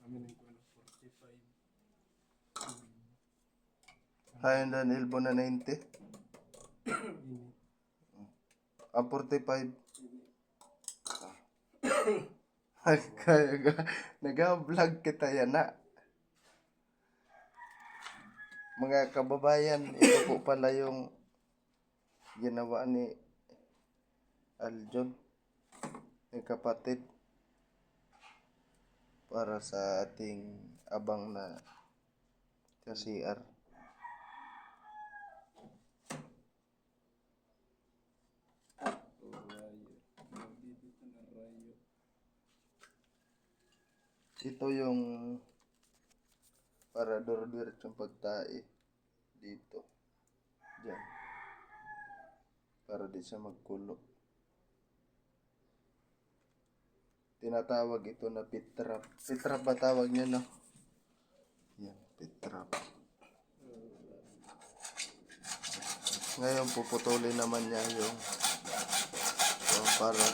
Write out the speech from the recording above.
kami ng 45. High and an elbow na 90. Ini. Ang 45. Nag-vlog kita yan na. Mga kababayan, ito po pala yung ginawa ni Aljon, yung kapatid, para sa ating abang na sa CR. Ito yung para diretsyong pagtae dito. Diyan. Para di siya magkulo. Tinatawag ito na pit trap. Pit trap ba tawag niya, no? Yan, pit trap. Ngayon puputulin naman niya yung para